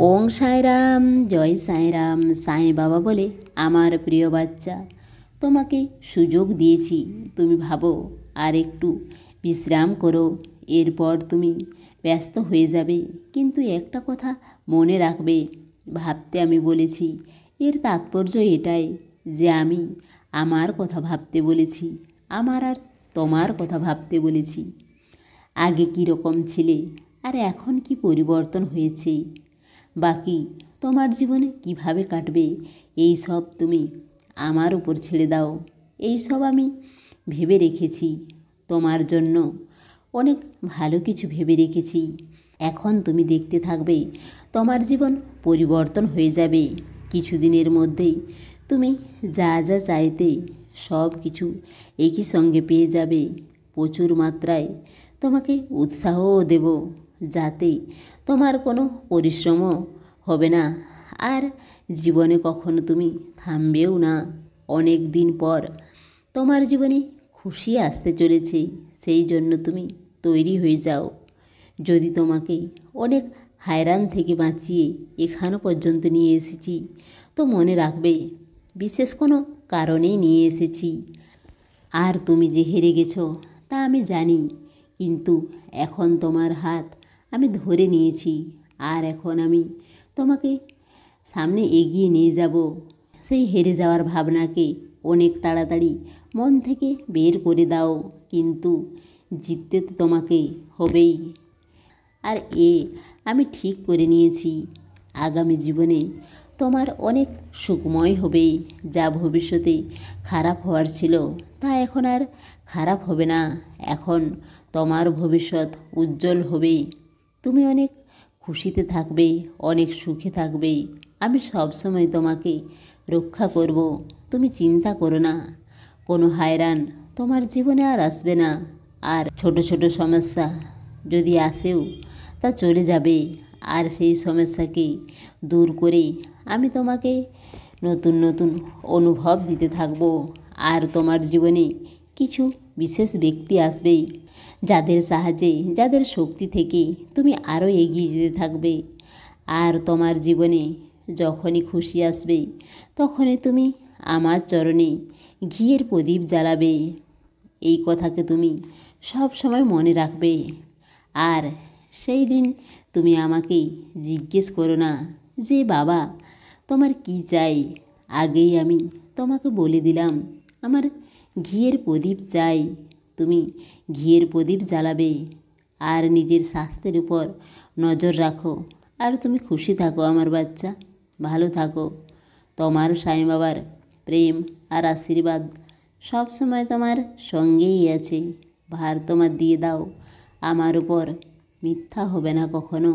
ওং সাইরাম, জয় সাইরাম। সাই বাবা বলে, আমার প্রিয় বাচ্চা, তোমাকে সুযোগ দিয়েছি, তুমি ভাবো আর একটু বিশ্রাম করো, এরপর তুমি ব্যস্ত হয়ে যাবে। কিন্তু একটা কথা মনে রাখবে, ভাবতে আমি বলেছি, এর তাৎপর্য এটাই যে আমি আমার কথা ভাবতে বলেছি, আমার আর তোমার কথা ভাবতে বলেছি। আগে কী রকম ছিলে আর এখন কি পরিবর্তন হয়েছে, বাকি তোমার জীবনে কিভাবে কাটবে, এই সব তুমি আমার উপর ছেড়ে দাও। এই সব আমি ভেবে রেখেছি তোমার জন্য, অনেক ভালো কিছু ভেবে রেখেছি। এখন তুমি দেখতে থাকবে, তোমার জীবন পরিবর্তন হয়ে যাবে। কিছুদিনের মধ্যেই তুমি যা যা চাইতে সব কিছু একই সঙ্গে পেয়ে যাবে। প্রচুর মাত্রায় তোমাকে উৎসাহও দেব, যাতে তোমার কোনো পরিশ্রমও হবে না, আর জীবনে কখনো তুমি থামবেও না। অনেক দিন পর তোমার জীবনে খুশি আসতে চলেছে, সেই জন্য তুমি তৈরি হয়ে যাও। যদি তোমাকে অনেক হায়রান থেকে বাঁচিয়ে এখানো পর্যন্ত নিয়ে এসেছি, তো মনে রাখবে বিশেষ কোনো কারণেই নিয়ে এসেছি। আর তুমি যে হেরে গেছো তা আমি জানি, কিন্তু এখন তোমার হাত আমি ধরে নিয়েছি, আর এখন আমি তোমাকে সামনে এগিয়ে নিয়ে যাব। সেই হেরে যাওয়ার ভাবনাকে অনেক তাড়াতাড়ি মন থেকে বের করে দাও, কিন্তু জিততে তো তোমাকে হবেই। আর আমি ঠিক করে নিয়েছি, আগামী জীবনে তোমার অনেক সুখময় হবে। যা ভবিষ্যতে খারাপ হওয়ার ছিল তা এখন আর খারাপ হবে না, এখন তোমার ভবিষ্যৎ উজ্জ্বল হবে। তুমি অনেক খুশিতে থাকবে, অনেক সুখে থাকবে। আমি সবসময় তোমাকে রক্ষা করব, তুমি চিন্তা করো না। কোনো হায়রান তোমার জীবনে আর আসবে না। আর ছোট ছোট সমস্যা যদি আসেও তা চলে যাবে, আর সেই সমস্যাকে দূর করে আমি তোমাকে নতুন নতুন অনুভব দিতে থাকব। আর তোমার জীবনে কিছু বিশেষ ব্যক্তি আসবে, যাদের সাহায্যে, যাদের শক্তি থেকে তুমি আরও এগিয়ে যেতে থাকবে। আর তোমার জীবনে যখনই খুশি আসবে, তখনই তুমি আমার চরণে ঘিয়ের প্রদীপ জ্বালাবে। এই কথাকে তুমি সব সময় মনে রাখবে। আর সেই দিন তুমি আমাকে জিজ্ঞেস করো না যে বাবা তোমার কি চাই, আগেই আমি তোমাকে বলে দিলাম আমার ঘিয়ের প্রদীপ চাই। তুমি ঘিয়ের প্রদীপ জ্বালাবে আর নিজের স্বাস্থ্যের উপর নজর রাখো। আর তুমি খুশি থাকো আমার বাচ্চা, ভালো থাকো। তোমার সাই বাবার প্রেম আর আশীর্বাদ সব সময় তোমার সঙ্গেই আছে। ভার তোমার দিয়ে দাও আমার উপর, মিথ্যা হবে না কখনো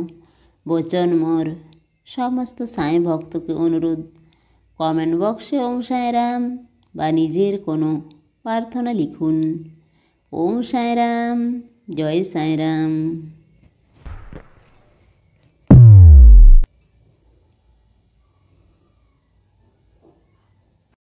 বচন মোর। সমস্ত সাই ভক্তকে অনুরোধ, কমেন্ট বক্সে ওং সাইরাম বা নিজের কোনো প্রার্থনা লিখুন। ওং সাইরাম, জয় সাইরাম।